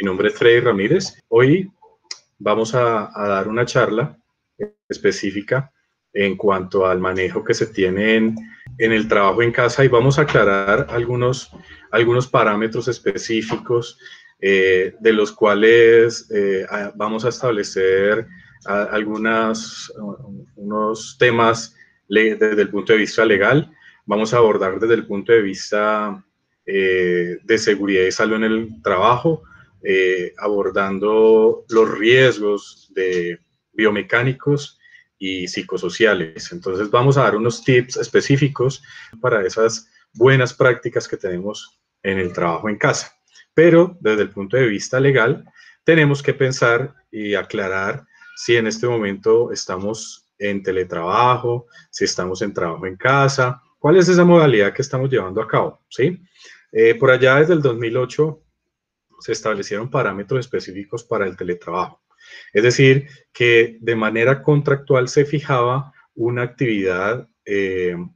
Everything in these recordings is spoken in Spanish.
Mi nombre es Freddy Ramírez. Hoy vamos a dar una charla específica en cuanto al manejo que se tiene en el trabajo en casa y vamos a aclarar algunos parámetros específicos de los cuales vamos a establecer unos temas desde el punto de vista legal. Vamos a abordar desde el punto de vista de seguridad y salud en el trabajo, abordando los riesgos biomecánicos y psicosociales. Entonces vamos a dar unos tips específicos para esas buenas prácticas que tenemos en el trabajo en casa. Pero desde el punto de vista legal, tenemos que pensar y aclarar si en este momento estamos en teletrabajo, si estamos en trabajo en casa, cuál es esa modalidad que estamos llevando a cabo, ¿sí? Por allá desde el 2008 se establecieron parámetros específicos para el teletrabajo. Es decir, que de manera contractual se fijaba una actividad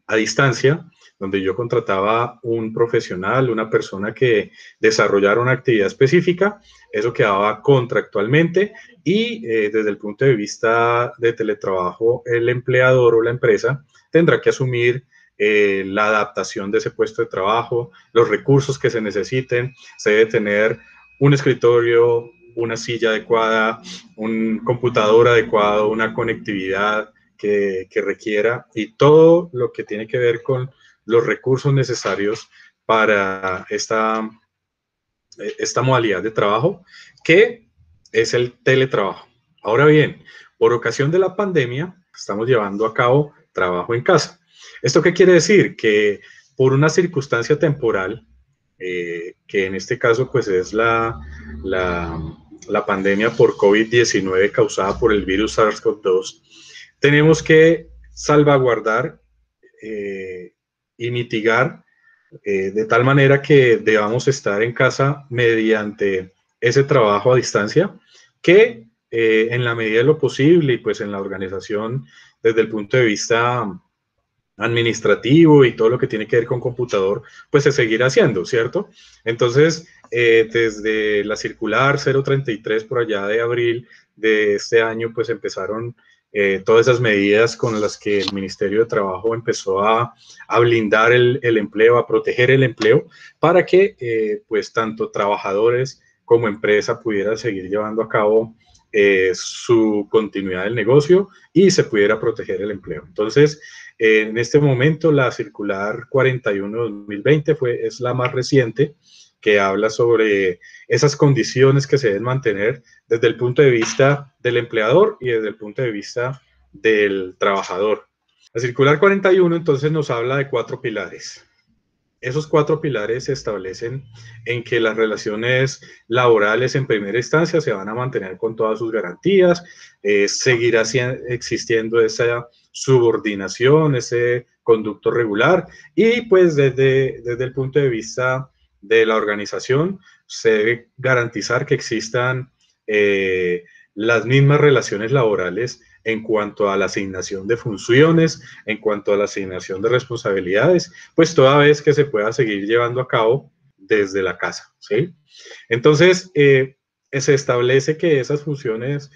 a distancia, donde yo contrataba un profesional, una persona que desarrollara una actividad específica, eso quedaba contractualmente y desde el punto de vista de teletrabajo, el empleador o la empresa tendrá que asumir la adaptación de ese puesto de trabajo, los recursos que se necesiten, se debe tener un escritorio, una silla adecuada, un computador adecuado, una conectividad que requiera y todo lo que tiene que ver con los recursos necesarios para esta modalidad de trabajo, que es el teletrabajo. Ahora bien, por ocasión de la pandemia, estamos llevando a cabo trabajo en casa. ¿Esto qué quiere decir? Que por una circunstancia temporal, que en este caso pues es la pandemia por COVID-19 causada por el virus SARS-CoV-2, tenemos que salvaguardar y mitigar de tal manera que debamos estar en casa mediante ese trabajo a distancia que en la medida de lo posible y pues en la organización desde el punto de vista administrativo y todo lo que tiene que ver con computador, pues se seguirá haciendo, ¿cierto? Entonces, desde la circular 033 por allá de abril de este año, pues empezaron todas esas medidas con las que el Ministerio de Trabajo empezó a blindar el empleo, a proteger el empleo, para que pues tanto trabajadores como empresa pudieran seguir llevando a cabo su continuidad del negocio y se pudiera proteger el empleo. Entonces, en este momento, la circular 41/2020 es la más reciente, que habla sobre esas condiciones que se deben mantener desde el punto de vista del empleador y desde el punto de vista del trabajador. La circular 41 entonces nos habla de 4 pilares. Esos 4 pilares se establecen en que las relaciones laborales en primera instancia se van a mantener con todas sus garantías, seguirá existiendo esa subordinación, ese conducto regular y pues desde el punto de vista de la organización se debe garantizar que existan las mismas relaciones laborales en cuanto a la asignación de funciones, en cuanto a la asignación de responsabilidades, pues toda vez que se pueda seguir llevando a cabo desde la casa, ¿sí? Entonces, se establece que esas funciones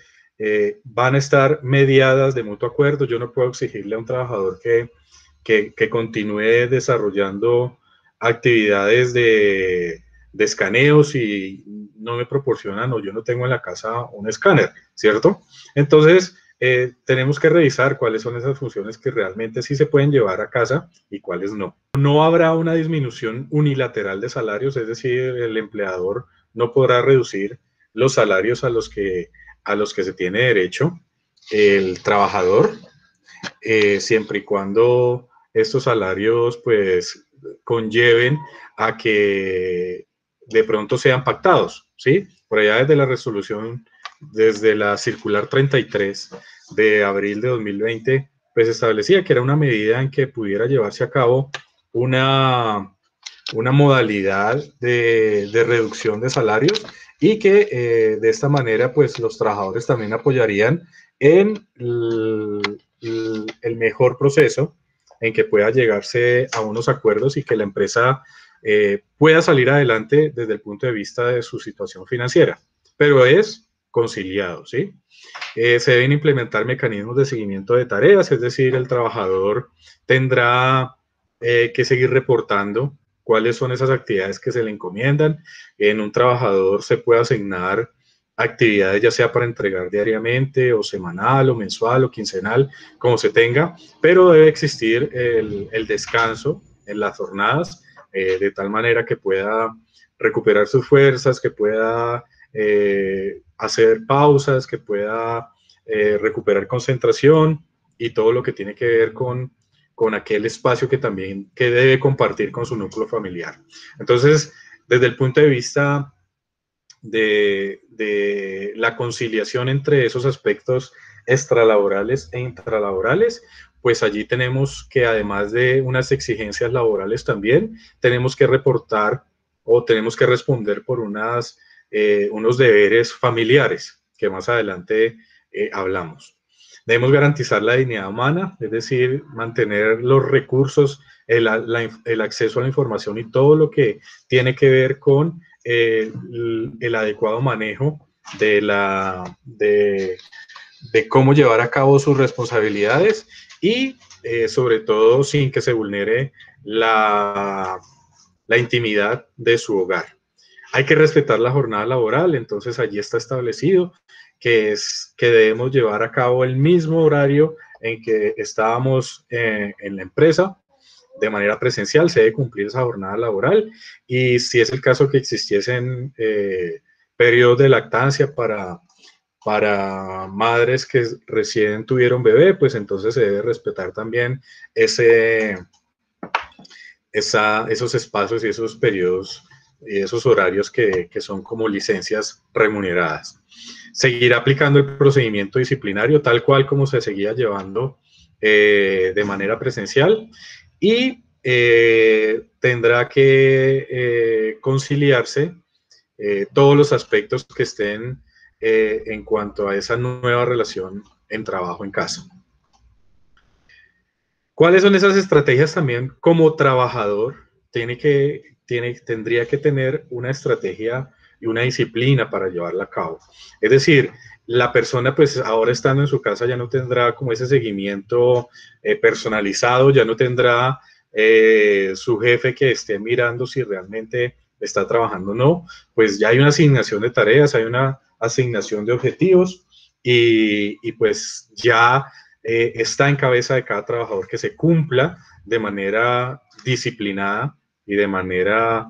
van a estar mediadas de mutuo acuerdo. Yo no puedo exigirle a un trabajador que continúe desarrollando actividades de escaneo si no me proporcionan o yo no tengo en la casa un escáner, ¿cierto? Entonces, tenemos que revisar cuáles son esas funciones que realmente sí se pueden llevar a casa y cuáles no. No habrá una disminución unilateral de salarios, es decir, el empleador no podrá reducir los salarios a los que se tiene derecho el trabajador, siempre y cuando estos salarios pues conlleven a que de pronto sean pactados, ¿sí? Por allá desde la resolución, desde la circular 33 de abril de 2020, pues establecía que era una medida en que pudiera llevarse a cabo una modalidad de reducción de salarios y que de esta manera pues los trabajadores también apoyarían en el mejor proceso en que pueda llegarse a unos acuerdos y que la empresa pueda salir adelante desde el punto de vista de su situación financiera, pero es conciliado, ¿sí? Se deben implementar mecanismos de seguimiento de tareas, es decir, el trabajador tendrá que seguir reportando cuáles son esas actividades que se le encomiendan. En un trabajador se puede asignar actividades ya sea para entregar diariamente o semanal o mensual o quincenal, como se tenga, pero debe existir el descanso en las jornadas de tal manera que pueda recuperar sus fuerzas, que pueda hacer pausas, que pueda recuperar concentración y todo lo que tiene que ver con aquel espacio que también que debe compartir con su núcleo familiar. Entonces, desde el punto de vista de la conciliación entre esos aspectos extralaborales e intralaborales, pues allí tenemos que además de unas exigencias laborales también, tenemos que reportar o tenemos que responder por unos deberes familiares que más adelante hablamos. Debemos garantizar la dignidad humana, es decir, mantener los recursos, el acceso a la información y todo lo que tiene que ver con el adecuado manejo de cómo llevar a cabo sus responsabilidades y sobre todo sin que se vulnere la intimidad de su hogar. Hay que respetar la jornada laboral, entonces allí está establecido que debemos llevar a cabo el mismo horario en que estábamos en la empresa, de manera presencial, se debe cumplir esa jornada laboral y si es el caso que existiesen periodos de lactancia para madres que recién tuvieron bebé, pues entonces se debe respetar también esos espacios y esos periodos y esos horarios que son como licencias remuneradas. Seguir aplicando el procedimiento disciplinario tal cual como se seguía llevando de manera presencial y tendrá que conciliarse todos los aspectos que estén en cuanto a esa nueva relación en trabajo en casa. ¿Cuáles son esas estrategias también como trabajador? Tendría que tener una estrategia y una disciplina para llevarla a cabo. Es decir, la persona pues ahora estando en su casa ya no tendrá como ese seguimiento personalizado, ya no tendrá su jefe que esté mirando si realmente está trabajando o no, pues ya hay una asignación de tareas, hay una asignación de objetivos y pues ya está en cabeza de cada trabajador que se cumpla de manera disciplinada y de manera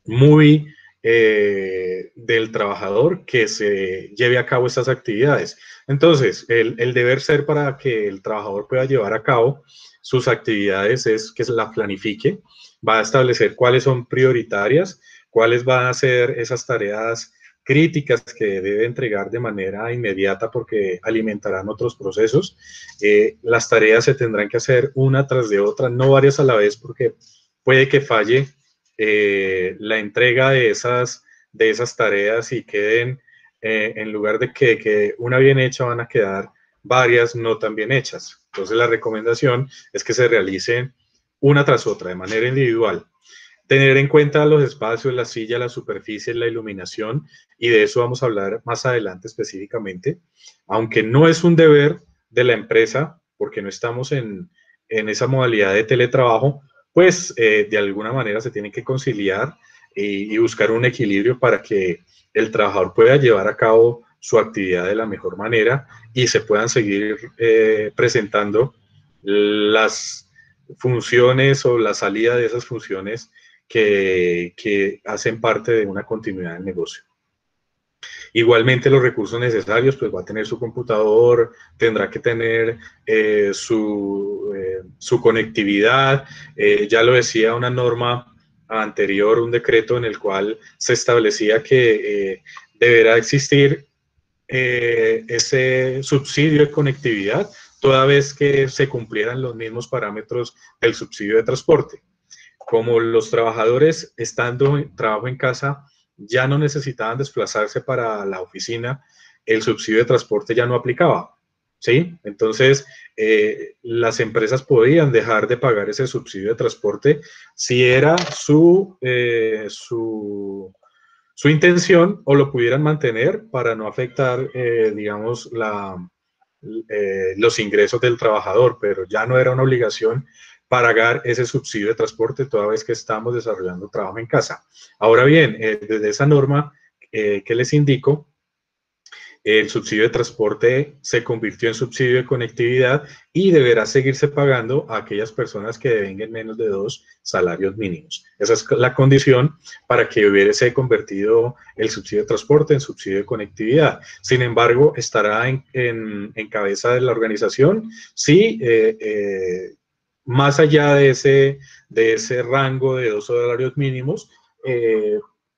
muy del trabajador que se lleve a cabo estas actividades. Entonces, el deber ser para que el trabajador pueda llevar a cabo sus actividades es que se la planifique, va a establecer cuáles son prioritarias, cuáles van a ser esas tareas críticas que debe entregar de manera inmediata porque alimentarán otros procesos. Las tareas se tendrán que hacer una tras de otra, no varias a la vez porque puede que falle la entrega de esas tareas y queden, en lugar de que una bien hecha, van a quedar varias no tan bien hechas. Entonces la recomendación es que se realicen una tras otra de manera individual. Tener en cuenta los espacios, la silla, la superficie, la iluminación, y de eso vamos a hablar más adelante específicamente, aunque no es un deber de la empresa, porque no estamos en esa modalidad de teletrabajo, pues de alguna manera se tiene que conciliar y buscar un equilibrio para que el trabajador pueda llevar a cabo su actividad de la mejor manera y se puedan seguir presentando las funciones o la salida de esas funciones que hacen parte de una continuidad del negocio. Igualmente los recursos necesarios, pues va a tener su computador, tendrá que tener su conectividad, ya lo decía una norma anterior, un decreto en el cual se establecía que deberá existir ese subsidio de conectividad toda vez que se cumplieran los mismos parámetros del subsidio de transporte. Como los trabajadores estando en trabajo en casa ya no necesitaban desplazarse para la oficina, el subsidio de transporte ya no aplicaba. ¿sí? Entonces, las empresas podían dejar de pagar ese subsidio de transporte si era su intención, o lo pudieran mantener para no afectar, digamos, los ingresos del trabajador, pero ya no era una obligación pagar ese subsidio de transporte toda vez que estamos desarrollando trabajo en casa. Ahora bien, desde esa norma que les indico, el subsidio de transporte se convirtió en subsidio de conectividad y deberá seguirse pagando a aquellas personas que devenguen menos de 2 salarios mínimos. Esa es la condición para que hubiese convertido el subsidio de transporte en subsidio de conectividad. Sin embargo, estará en cabeza de la organización si más allá de ese rango de 2 salarios mínimos,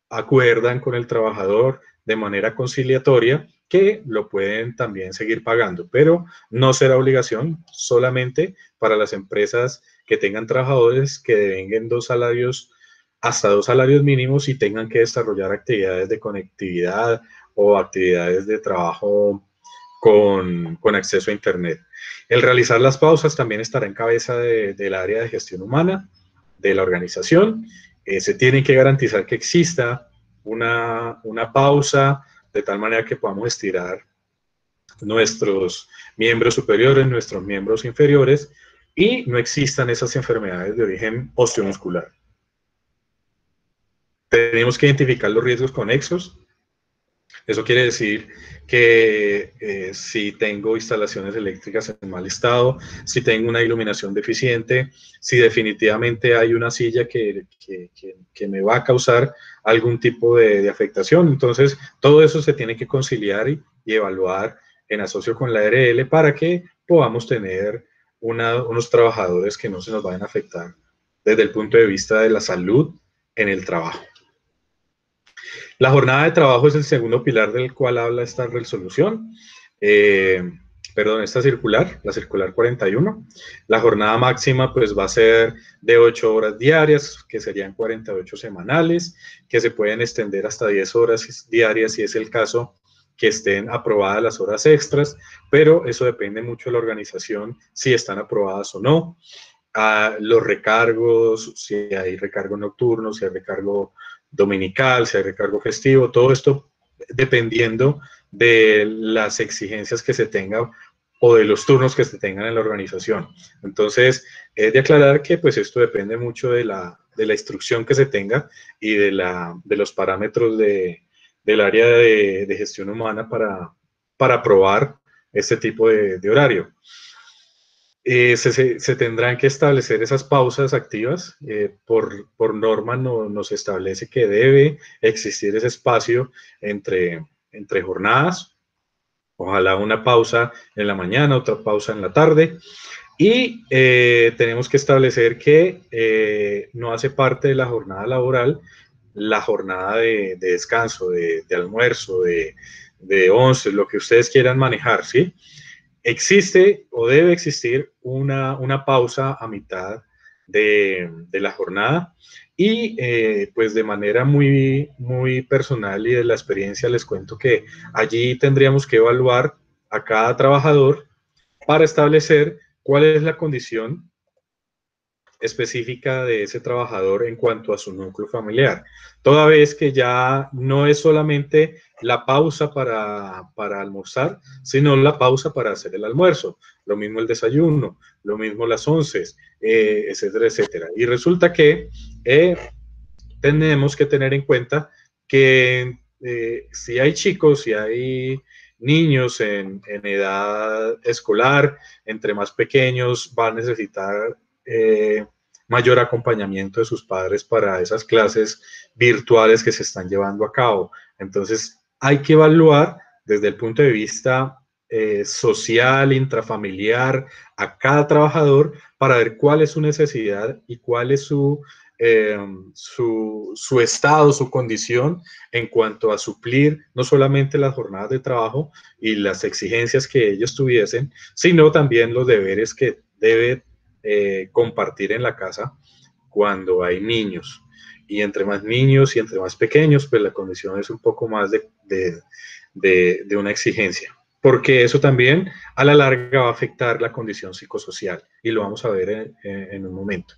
acuerdan con el trabajador de manera conciliatoria que lo pueden también seguir pagando, pero no será obligación, solamente para las empresas que tengan trabajadores que devenguen hasta 2 salarios mínimos y tengan que desarrollar actividades de conectividad o actividades de trabajo con acceso a Internet. El realizar las pausas también estará en cabeza del área de gestión humana de la organización. Se tiene que garantizar que exista una pausa de tal manera que podamos estirar nuestros miembros superiores, nuestros miembros inferiores, y no existan esas enfermedades de origen osteomuscular. Tenemos que identificar los riesgos conexos. Eso quiere decir que si tengo instalaciones eléctricas en mal estado, si tengo una iluminación deficiente, si definitivamente hay una silla que me va a causar algún tipo de afectación. Entonces, todo eso se tiene que conciliar y evaluar en asocio con la ARL para que podamos tener unos trabajadores que no se nos vayan a afectar desde el punto de vista de la salud en el trabajo. La jornada de trabajo es el segundo pilar del cual habla esta resolución, esta circular, la circular 41. La jornada máxima pues va a ser de 8 horas diarias, que serían 48 semanales, que se pueden extender hasta 10 horas diarias si es el caso que estén aprobadas las horas extras, pero eso depende mucho de la organización, si están aprobadas o no. Los recargos, si hay recargo nocturno, si hay recargo dominical, si hay recargo festivo, todo esto dependiendo de las exigencias que se tengan o de los turnos que se tengan en la organización. Entonces, es de aclarar que pues esto depende mucho de la instrucción que se tenga y de los parámetros del área de gestión humana para aprobar este tipo de horario. Se tendrán que establecer esas pausas activas. Por norma nos establece que debe existir ese espacio entre jornadas, ojalá una pausa en la mañana, otra pausa en la tarde, y tenemos que establecer que no hace parte de la jornada laboral la jornada de descanso, de almuerzo, de once, lo que ustedes quieran manejar, ¿sí? Existe o debe existir una pausa a mitad de la jornada y pues de manera muy, muy personal y de la experiencia les cuento que allí tendríamos que evaluar a cada trabajador para establecer cuál es la condición específica de ese trabajador en cuanto a su núcleo familiar, toda vez que ya no es solamente la pausa para almorzar, sino la pausa para hacer el almuerzo, lo mismo el desayuno, lo mismo las onces, etcétera, etcétera. Y resulta que tenemos que tener en cuenta que si hay chicos, si hay niños en edad escolar, entre más pequeños va a necesitar mayor acompañamiento de sus padres para esas clases virtuales que se están llevando a cabo. Entonces, hay que evaluar desde el punto de vista social, intrafamiliar, a cada trabajador para ver cuál es su necesidad y cuál es su estado, su condición en cuanto a suplir no solamente las jornadas de trabajo y las exigencias que ellos tuviesen, sino también los deberes que debe compartir en la casa cuando hay niños. Y entre más niños y entre más pequeños, pues la condición es un poco más de una exigencia. porque eso también a la larga va a afectar la condición psicosocial y lo vamos a ver en un momento.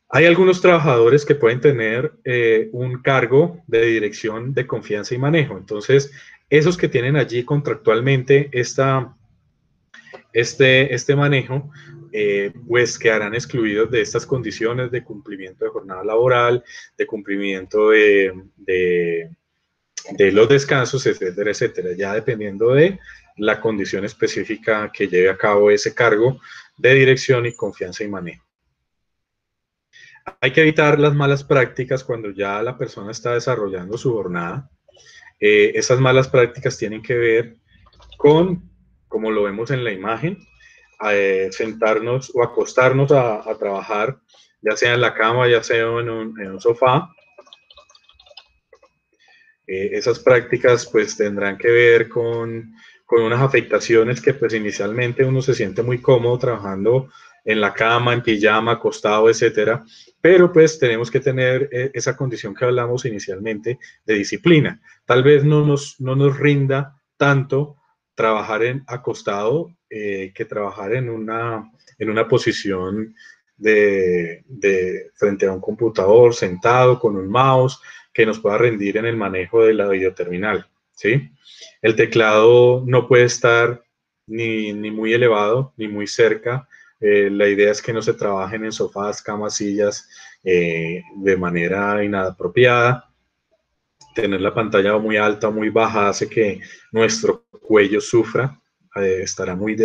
Hay algunos trabajadores que pueden tener un cargo de dirección de confianza y manejo. Entonces, esos que tienen allí contractualmente este manejo, pues quedarán excluidos de estas condiciones de cumplimiento de jornada laboral, de cumplimiento de los descansos, etcétera, etcétera, ya dependiendo de la condición específica que lleve a cabo ese cargo de dirección y confianza y manejo. Hay que evitar las malas prácticas cuando ya la persona está desarrollando su jornada. Esas malas prácticas tienen que ver con, como lo vemos en la imagen, sentarnos o acostarnos a trabajar, ya sea en la cama, ya sea en un sofá. Esas prácticas pues tendrán que ver con unas afectaciones que pues inicialmente uno se siente muy cómodo trabajando en la cama, en pijama, acostado, etcétera, pero pues tenemos que tener esa condición que hablamos inicialmente de disciplina. Tal vez no nos rinda tanto trabajar acostado que trabajar en una posición frente a un computador, sentado con un mouse, que nos pueda rendir en el manejo de la videoterminal, ¿sí? El teclado no puede estar ni muy elevado ni muy cerca. La idea es que no se trabajen en sofás, camas, sillas de manera inapropiada. Tener la pantalla muy alta o muy baja hace que nuestro cuello sufra, estará muy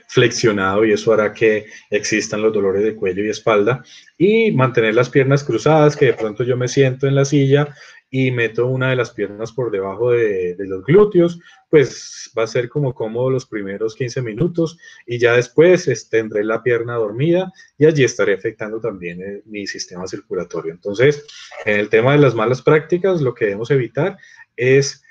flexionado y eso hará que existan los dolores de cuello y espalda. Y mantener las piernas cruzadas, que de pronto yo me siento en la silla y meto una de las piernas por debajo de los glúteos, pues va a ser como cómodo los primeros 15 minutos y ya después tendré la pierna dormida y allí estaré afectando también mi sistema circulatorio. Entonces, en el tema de las malas prácticas, lo que debemos evitar es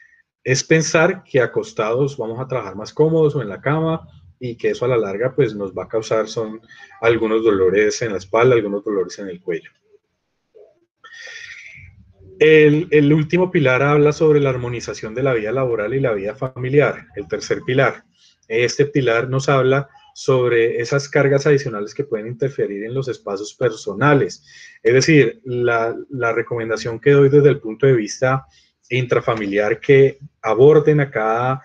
pensar que acostados vamos a trabajar más cómodos o en la cama y que eso a la larga pues nos va a causar son algunos dolores en la espalda, algunos dolores en el cuello. El último pilar habla sobre la armonización de la vida laboral y la vida familiar, el tercer pilar. Este pilar nos habla sobre esas cargas adicionales que pueden interferir en los espacios personales. Es decir, la recomendación que doy desde el punto de vista intrafamiliar, que aborden a cada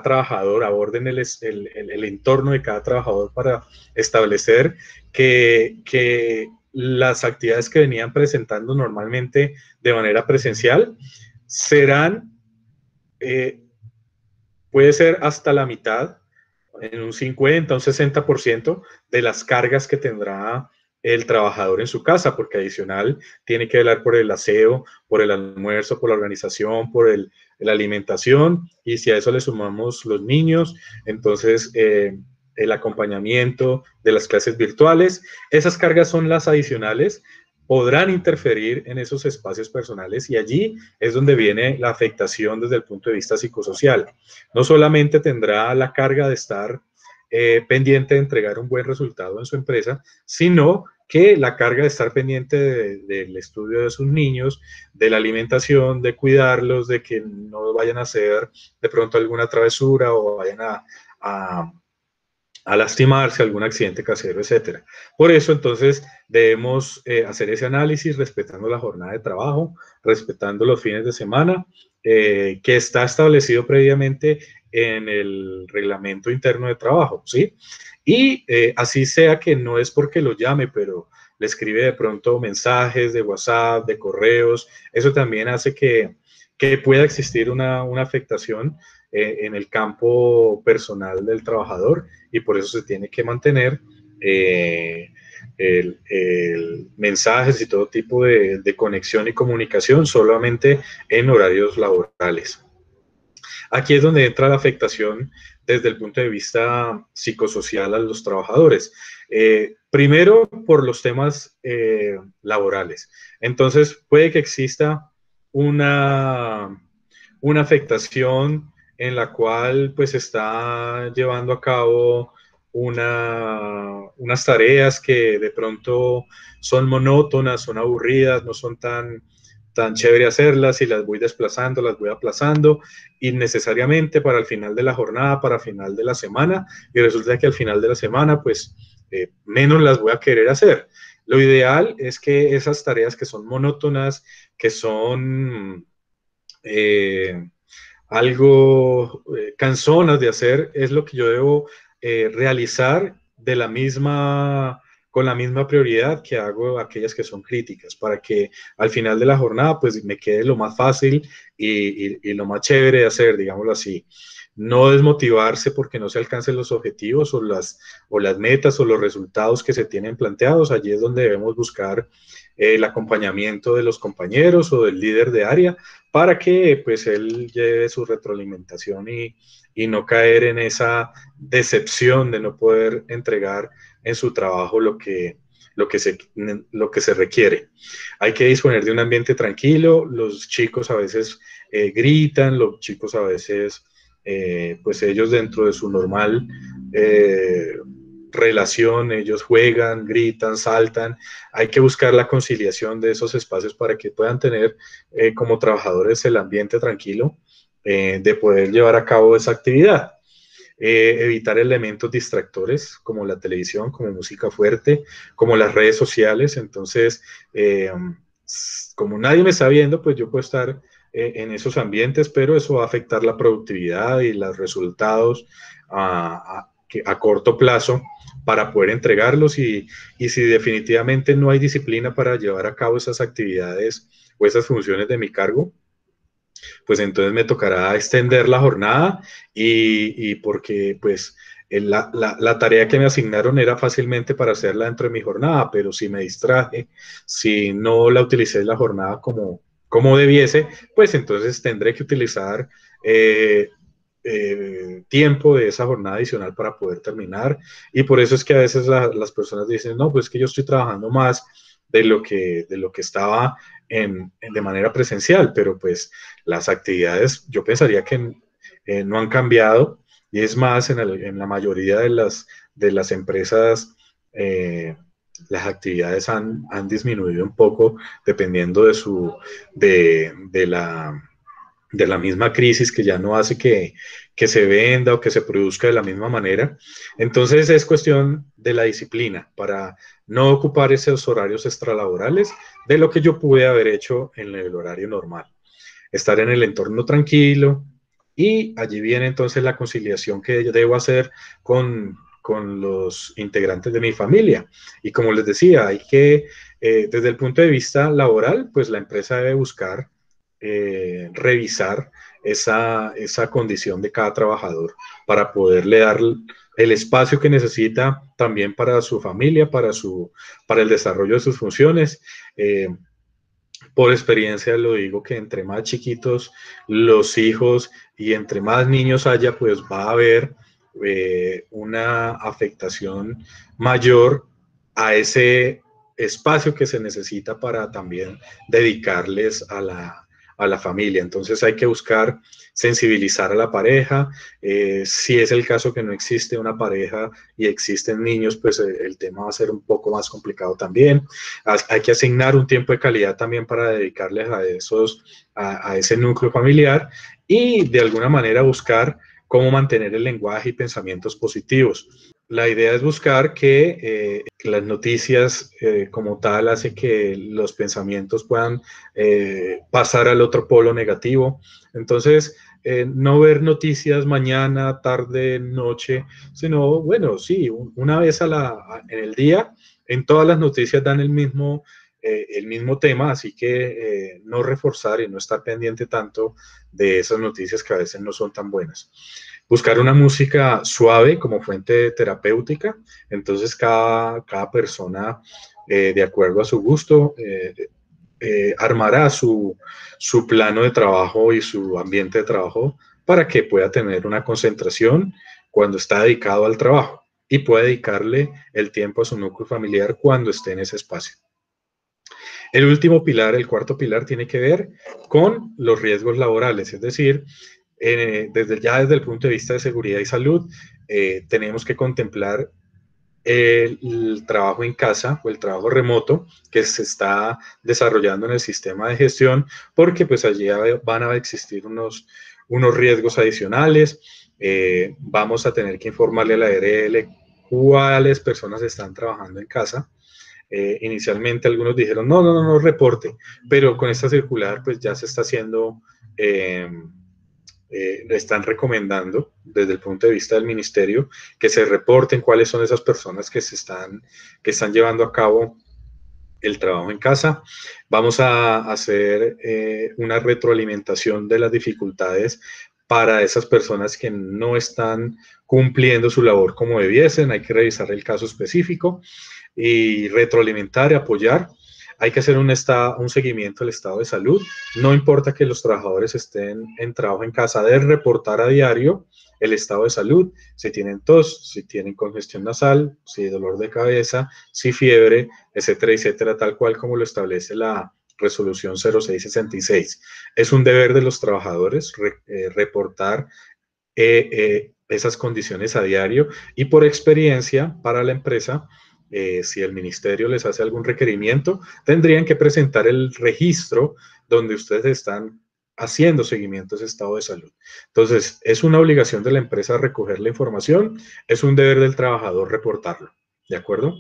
trabajador, aborden el entorno de cada trabajador para establecer que las actividades que venían presentando normalmente de manera presencial serán, puede ser hasta la mitad, en un 50, un 60% de las cargas que tendrá el trabajador en su casa, porque adicional tiene que velar por el aseo, por el almuerzo, por la organización, por la alimentación, y si a eso le sumamos los niños, entonces el acompañamiento de las clases virtuales, esas cargas son las adicionales, podrán interferir en esos espacios personales y allí es donde viene la afectación desde el punto de vista psicosocial. No solamente tendrá la carga de estar pendiente de entregar un buen resultado en su empresa, sino que la carga de estar pendiente del estudio de sus niños, de la alimentación, de cuidarlos, de que no vayan a hacer de pronto alguna travesura o vayan a lastimarse, algún accidente casero, etcétera. Por eso, entonces, debemos hacer ese análisis respetando la jornada de trabajo, respetando los fines de semana, que está establecido previamente en el reglamento interno de trabajo, ¿sí? Y así sea que no es porque lo llame, pero le escribe de pronto mensajes de WhatsApp, de correos, eso también hace que pueda existir una afectación en el campo personal del trabajador y por eso se tiene que mantener mensajes y todo tipo de conexión y comunicación solamente en horarios laborales. Aquí es donde entra la afectación desde el punto de vista psicosocial a los trabajadores. Primero, por los temas laborales. Entonces, puede que exista una afectación en la cual pues está llevando a cabo unas tareas que de pronto son monótonas, son aburridas, no son tan chévere hacerlas y las voy desplazando, las voy aplazando innecesariamente para el final de la jornada, para el final de la semana, y resulta que al final de la semana, pues, menos las voy a querer hacer. Lo ideal es que esas tareas que son monótonas, que son algo cansonas de hacer, es lo que yo debo realizar de la misma, con la misma prioridad que hago aquellas que son críticas, para que al final de la jornada pues me quede lo más fácil y lo más chévere de hacer, digámoslo así. No desmotivarse porque no se alcancen los objetivos o las metas o los resultados que se tienen planteados. Allí es donde debemos buscar el acompañamiento de los compañeros o del líder de área para que pues él lleve su retroalimentación y no caer en esa decepción de no poder entregar en su trabajo lo que se requiere. Hay que disponer de un ambiente tranquilo, los chicos a veces gritan, los chicos a veces, pues ellos dentro de su normal relación, ellos juegan, gritan, saltan. Hay que buscar la conciliación de esos espacios para que puedan tener como trabajadores el ambiente tranquilo de poder llevar a cabo esa actividad. Evitar elementos distractores como la televisión, como música fuerte, como las redes sociales. Entonces, como nadie me está viendo, pues yo puedo estar en esos ambientes, pero eso va a afectar la productividad y los resultados a corto plazo para poder entregarlos y si definitivamente no hay disciplina para llevar a cabo esas actividades o esas funciones de mi cargo, pues entonces me tocará extender la jornada y porque pues la tarea que me asignaron era fácilmente para hacerla dentro de mi jornada, pero si me distraje, si no la utilicé la jornada como debiese, pues entonces tendré que utilizar tiempo de esa jornada adicional para poder terminar. Y por eso es que a veces las personas dicen, no, pues que yo estoy trabajando más de lo que estaba de manera presencial, pero pues las actividades yo pensaría que no han cambiado y es más, en la mayoría de las empresas las actividades han disminuido un poco dependiendo de la misma crisis que ya no hace que se venda o que se produzca de la misma manera. Entonces es cuestión de la disciplina para no ocupar esos horarios extralaborales de lo que yo pude haber hecho en el horario normal. Estar en el entorno tranquilo y allí viene entonces la conciliación que debo hacer con los integrantes de mi familia. Y como les decía, hay que, desde el punto de vista laboral, pues la empresa debe buscar revisar esa condición de cada trabajador para poderle dar el espacio que necesita también para su familia, para el desarrollo de sus funciones. Por experiencia lo digo que entre más chiquitos los hijos y entre más niños haya, pues va a haber una afectación mayor a ese espacio que se necesita para también dedicarles a la familia. Entonces hay que buscar sensibilizar a la pareja. Si es el caso que no existe una pareja y existen niños, pues el tema va a ser un poco más complicado también. Hay que asignar un tiempo de calidad también para dedicarles a ese núcleo familiar y de alguna manera buscar cómo mantener el lenguaje y pensamientos positivos. La idea es buscar que las noticias como tal hace que los pensamientos puedan pasar al otro polo negativo. Entonces, no ver noticias mañana, tarde, noche, sino, bueno, sí, una vez en el día, en todas las noticias dan el mismo tema, así que no reforzar y no estar pendiente tanto de esas noticias que a veces no son tan buenas. Buscar una música suave como fuente terapéutica, entonces cada persona, de acuerdo a su gusto, armará su plano de trabajo y su ambiente de trabajo para que pueda tener una concentración cuando está dedicado al trabajo y pueda dedicarle el tiempo a su núcleo familiar cuando esté en ese espacio. El último pilar, el cuarto pilar, tiene que ver con los riesgos laborales, es decir, desde el punto de vista de seguridad y salud, tenemos que contemplar el trabajo en casa o el trabajo remoto que se está desarrollando en el sistema de gestión, porque pues allí van a existir unos riesgos adicionales. Vamos a tener que informarle a la ARL cuáles personas están trabajando en casa. Inicialmente algunos dijeron, no reporte, pero con esta circular pues ya se está haciendo, le están recomendando desde el punto de vista del ministerio que se reporten cuáles son esas personas que están llevando a cabo el trabajo en casa. Vamos a hacer una retroalimentación de las dificultades para esas personas que no están cumpliendo su labor como debiesen. Hay que revisar el caso específico y retroalimentar y apoyar. Hay que hacer un seguimiento del estado de salud. No importa que los trabajadores estén en trabajo en casa, de reportar a diario el estado de salud, si tienen tos, si tienen congestión nasal, si dolor de cabeza, si fiebre, etcétera, etcétera, tal cual como lo establece la resolución 0666. Es un deber de los trabajadores reportar esas condiciones a diario, y por experiencia para la empresa, si el ministerio les hace algún requerimiento, tendrían que presentar el registro donde ustedes están haciendo seguimiento a ese estado de salud. Entonces, es una obligación de la empresa recoger la información, es un deber del trabajador reportarlo, ¿de acuerdo?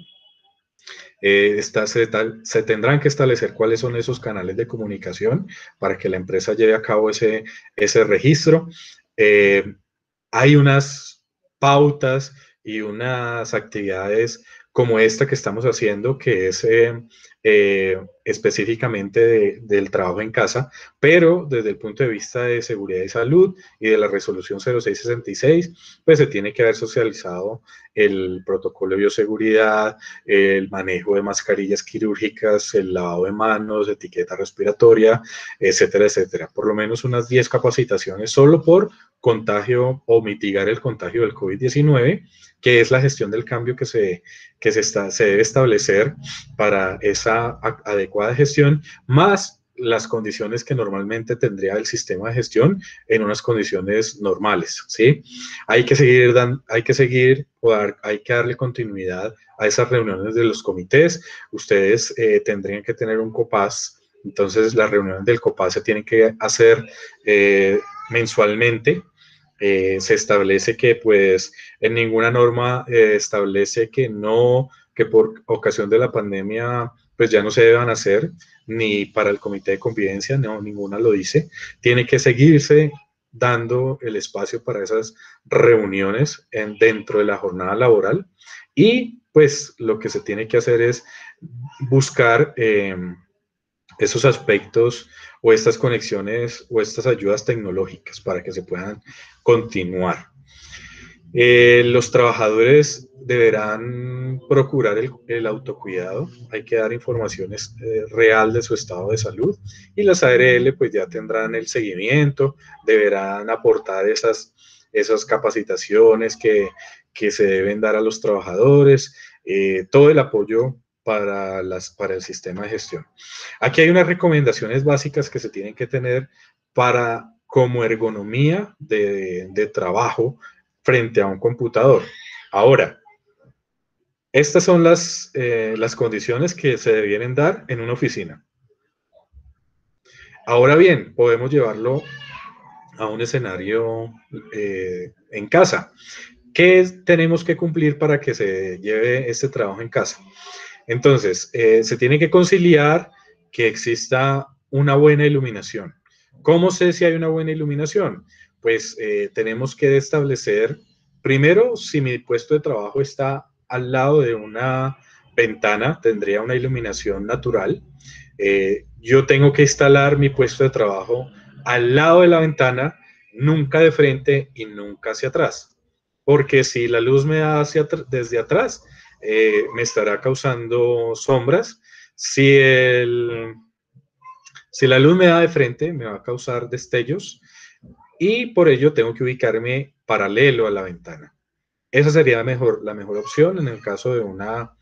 Se tendrán que establecer cuáles son esos canales de comunicación para que la empresa lleve a cabo ese registro. Hay unas pautas y unas actividades como esta que estamos haciendo, que es específicamente del trabajo en casa, pero desde el punto de vista de seguridad y salud y de la resolución 0666, pues se tiene que haber socializado el protocolo de bioseguridad, el manejo de mascarillas quirúrgicas, el lavado de manos, etiqueta respiratoria, etcétera, etcétera. Por lo menos unas 10 capacitaciones solo por contagio o mitigar el contagio del COVID-19, que es la gestión del cambio que se debe establecer para esa adecuada gestión, más las condiciones que normalmente tendría el sistema de gestión en unas condiciones normales, ¿sí? Hay que darle continuidad a esas reuniones de los comités. Ustedes tendrían que tener un COPAS, entonces las reuniones del COPAS se tienen que hacer mensualmente. Se establece que pues en ninguna norma establece que por ocasión de la pandemia pues ya no se deban hacer, ni para el comité de convivencia, no, ninguna lo dice. Tiene que seguirse dando el espacio para esas reuniones dentro de la jornada laboral, y pues lo que se tiene que hacer es buscar esos aspectos o estas conexiones o estas ayudas tecnológicas para que se puedan continuar. Los trabajadores deberán procurar el autocuidado. Hay que dar informaciones real de su estado de salud, y las ARL pues ya tendrán el seguimiento, deberán aportar esas capacitaciones que se deben dar a los trabajadores, todo el apoyo para el sistema de gestión. Aquí hay unas recomendaciones básicas que se tienen que tener como ergonomía de trabajo frente a un computador. Ahora, estas son las condiciones que se debieren dar en una oficina. Ahora bien, podemos llevarlo a un escenario en casa. ¿Qué tenemos que cumplir para que se lleve este trabajo en casa? Entonces, se tiene que conciliar que exista una buena iluminación. ¿Cómo sé si hay una buena iluminación? Pues tenemos que establecer, primero, si mi puesto de trabajo está al lado de una ventana, tendría una iluminación natural. Yo tengo que instalar mi puesto de trabajo al lado de la ventana, nunca de frente y nunca hacia atrás. Porque si la luz me da desde atrás, me estará causando sombras. Si la luz me da de frente, me va a causar destellos, y por ello tengo que ubicarme paralelo a la ventana. Esa sería la mejor opción en el caso de una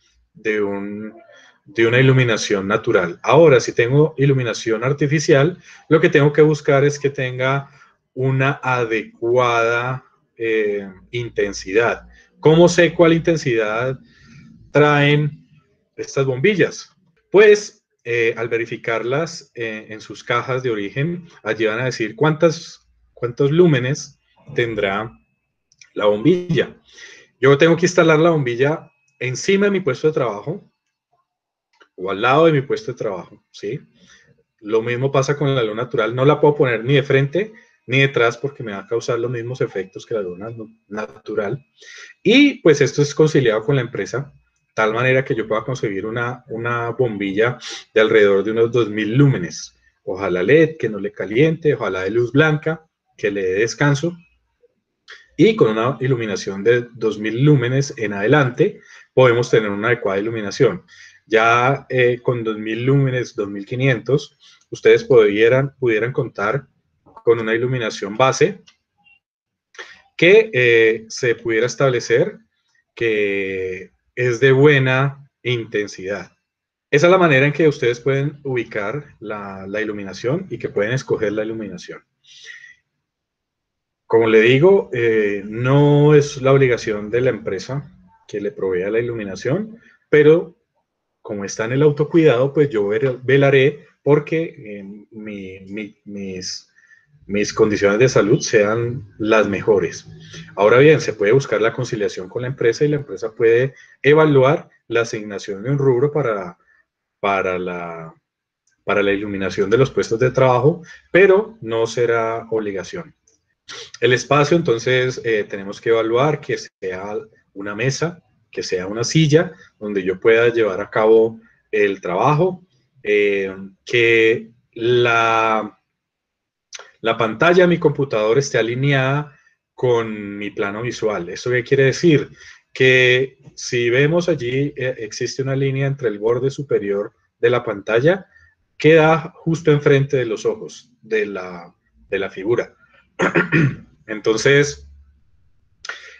iluminación natural. Ahora, si tengo iluminación artificial, lo que tengo que buscar es que tenga una adecuada intensidad. ¿Cómo sé cuál intensidad traen estas bombillas? Pues al verificarlas en sus cajas de origen, allí van a decir cuántos lúmenes tendrá la bombilla. Yo tengo que instalar la bombilla encima de mi puesto de trabajo o al lado de mi puesto de trabajo, ¿sí? Lo mismo pasa con la luz natural. No la puedo poner ni de frente ni detrás porque me va a causar los mismos efectos que la luz natural. Y pues esto es conciliado con la empresa, tal manera que yo pueda conseguir una bombilla de alrededor de unos 2000 lúmenes. Ojalá LED, que no le caliente, ojalá de luz blanca, que le dé descanso. Y con una iluminación de 2000 lúmenes en adelante, podemos tener una adecuada iluminación. Ya con 2000 lúmenes, 2500, ustedes pudieran contar con una iluminación base que se pudiera establecer que es de buena intensidad. Esa es la manera en que ustedes pueden ubicar la iluminación y que pueden escoger la iluminación. Como le digo, no es la obligación de la empresa que le provea la iluminación, pero como está en el autocuidado, pues yo velaré porque mis condiciones de salud sean las mejores. Ahora bien, se puede buscar la conciliación con la empresa y la empresa puede evaluar la asignación de un rubro para la iluminación de los puestos de trabajo, pero no será obligación. El espacio, entonces, tenemos que evaluar que sea una mesa, que sea una silla, donde yo pueda llevar a cabo el trabajo, que la pantalla de mi computador esté alineada con mi plano visual. ¿Esto qué quiere decir? Que si vemos allí, existe una línea entre el borde superior de la pantalla, queda justo enfrente de los ojos de la figura. Entonces,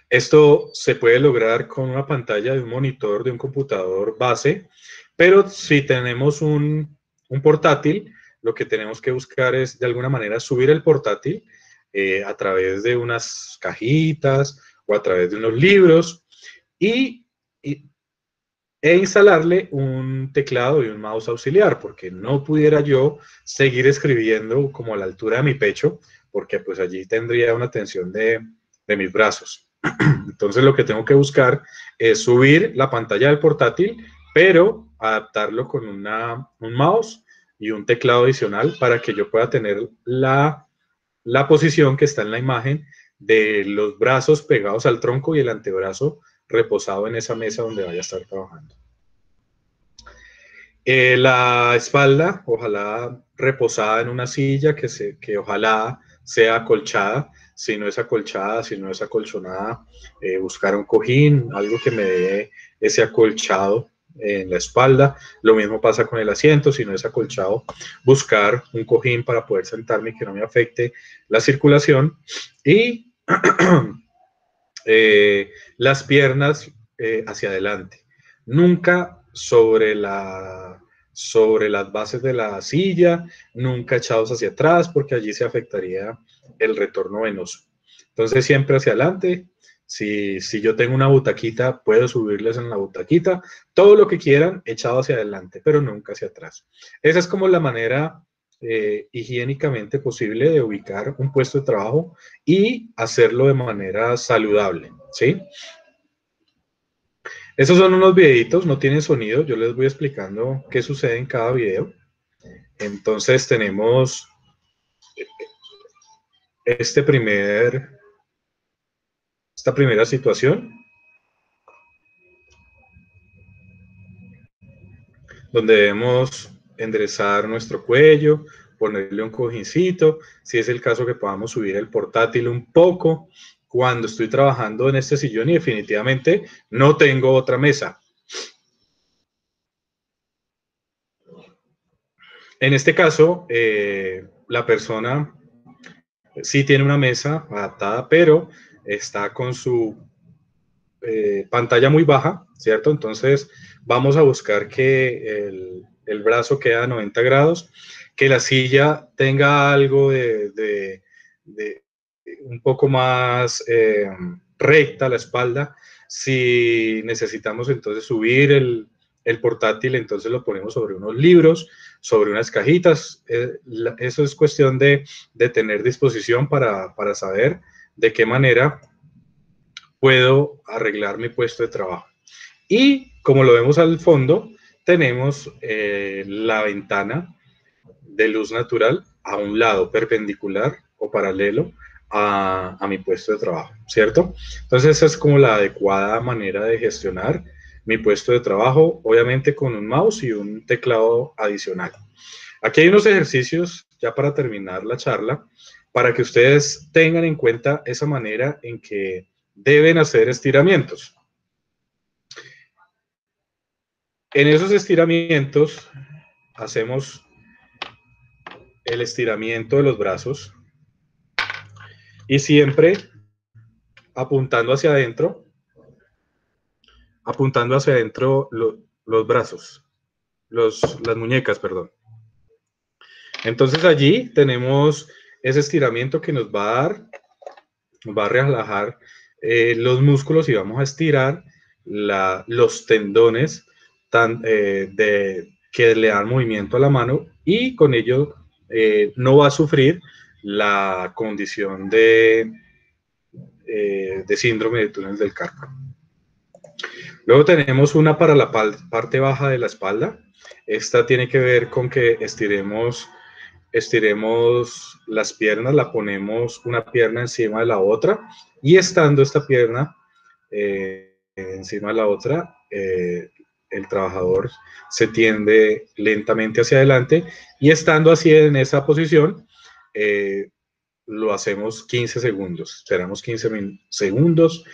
esto se puede lograr con una pantalla de un monitor de un computador base, pero si tenemos un portátil, lo que tenemos que buscar es de alguna manera subir el portátil a través de unas cajitas o a través de unos libros e instalarle un teclado y un mouse auxiliar, porque no pudiera yo seguir escribiendo como a la altura de mi pecho, porque pues allí tendría una tensión de mis brazos. Entonces lo que tengo que buscar es subir la pantalla del portátil, pero adaptarlo con un mouse y un teclado adicional para que yo pueda tener la posición que está en la imagen de los brazos pegados al tronco y el antebrazo reposado en esa mesa donde vaya a estar trabajando. La espalda, ojalá reposada en una silla que ojalá sea acolchada. Si no es acolchada, si no es acolchonada, buscar un cojín, algo que me dé ese acolchado en la espalda. Lo mismo pasa con el asiento, si no es acolchado, buscar un cojín para poder sentarme y que no me afecte la circulación. Y las piernas hacia adelante. Nunca sobre las bases de la silla, nunca echados hacia atrás, porque allí se afectaría el retorno venoso. Entonces, siempre hacia adelante. Si yo tengo una butaquita, puedo subirles en la butaquita. Todo lo que quieran, echado hacia adelante, pero nunca hacia atrás. Esa es como la manera higiénicamente posible de ubicar un puesto de trabajo y hacerlo de manera saludable, ¿sí? Esos son unos videitos, no tienen sonido, yo les voy explicando qué sucede en cada video. Entonces tenemos esta primera situación, donde debemos enderezar nuestro cuello, ponerle un cojincito, si es el caso que podamos subir el portátil un poco, cuando estoy trabajando en este sillón y definitivamente no tengo otra mesa. En este caso, la persona sí tiene una mesa adaptada, pero está con su pantalla muy baja, ¿cierto? Entonces vamos a buscar que el brazo quede a 90 grados, que la silla tenga algo de un poco más recta la espalda. Si necesitamos entonces subir el portátil, entonces lo ponemos sobre unos libros, sobre unas cajitas. Eso es cuestión de tener disposición para saber de qué manera puedo arreglar mi puesto de trabajo. Y como lo vemos al fondo, tenemos la ventana de luz natural a un lado perpendicular o paralelo a mi puesto de trabajo, ¿cierto? Entonces esa es como la adecuada manera de gestionar mi puesto de trabajo, obviamente con un mouse y un teclado adicional. Aquí hay unos ejercicios ya para terminar la charla, para que ustedes tengan en cuenta esa manera en que deben hacer estiramientos. En esos estiramientos hacemos el estiramiento de los brazos y siempre apuntando hacia adentro los brazos, las muñecas, perdón. Entonces allí tenemos ese estiramiento que nos va a relajar los músculos y vamos a estirar los tendones que le dan movimiento a la mano y con ello no va a sufrir la condición de síndrome de túnel del carpo. Luego tenemos una para la parte baja de la espalda. Esta tiene que ver con que estiremos las piernas, la ponemos una pierna encima de la otra y estando esta pierna encima de la otra, el trabajador se tiende lentamente hacia adelante y estando así en esa posición, lo hacemos 15 segundos. Esperamos 15 segundos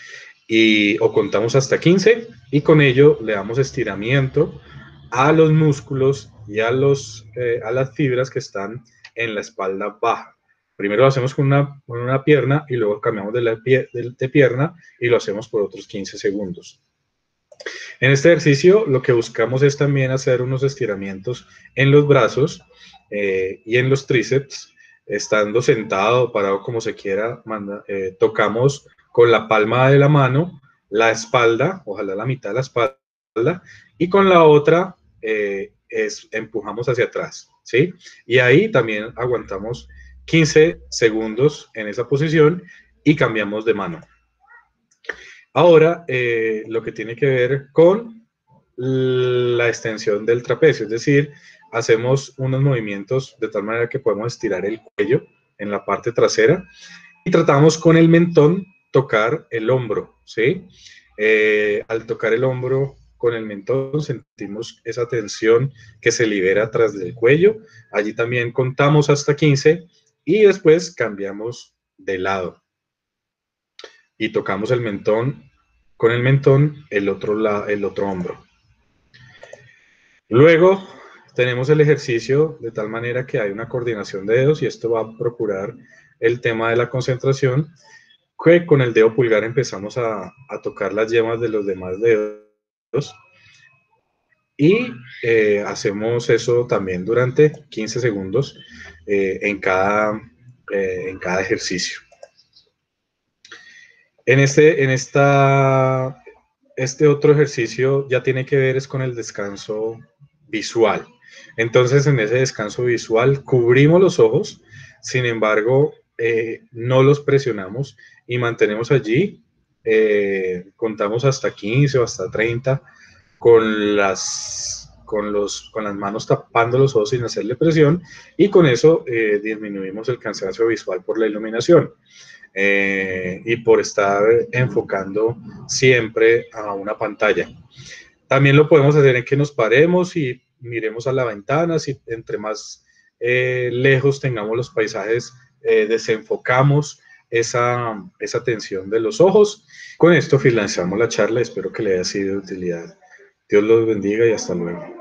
o contamos hasta 15 y con ello le damos estiramiento a los músculos y a las fibras que están en la espalda baja. Primero lo hacemos con una pierna y luego cambiamos de pierna y lo hacemos por otros 15 segundos. En este ejercicio lo que buscamos es también hacer unos estiramientos en los brazos y en los tríceps, estando sentado o parado como se quiera, tocamos con la palma de la mano la espalda, ojalá la mitad de la espalda, y con la otra empujamos hacia atrás, ¿sí? Y ahí también aguantamos 15 segundos en esa posición y cambiamos de mano. Ahora, lo que tiene que ver con la extensión del trapecio, es decir, hacemos unos movimientos de tal manera que podemos estirar el cuello en la parte trasera y tratamos con el mentón tocar el hombro, ¿sí? Al tocar el hombro con el mentón sentimos esa tensión que se libera atrás del cuello. Allí también contamos hasta 15 y después cambiamos de lado y tocamos el mentón, con el mentón el otro hombro. Luego tenemos el ejercicio de tal manera que hay una coordinación de dedos y esto va a procurar el tema de la concentración, que con el dedo pulgar empezamos a tocar las yemas de los demás dedos y hacemos eso también durante 15 segundos en cada ejercicio. Este otro ejercicio ya tiene que ver es con el descanso visual. Entonces, en ese descanso visual cubrimos los ojos, sin embargo, no los presionamos y mantenemos allí, contamos hasta 15 o hasta 30 con las manos tapando los ojos sin hacerle presión y con eso disminuimos el cansancio visual por la iluminación. Y por estar enfocando siempre a una pantalla. También lo podemos hacer en que nos paremos y miremos a la ventana, si entre más lejos tengamos los paisajes, desenfocamos esa tensión de los ojos. Con esto finalizamos la charla, espero que le haya sido de utilidad. Dios los bendiga y hasta luego.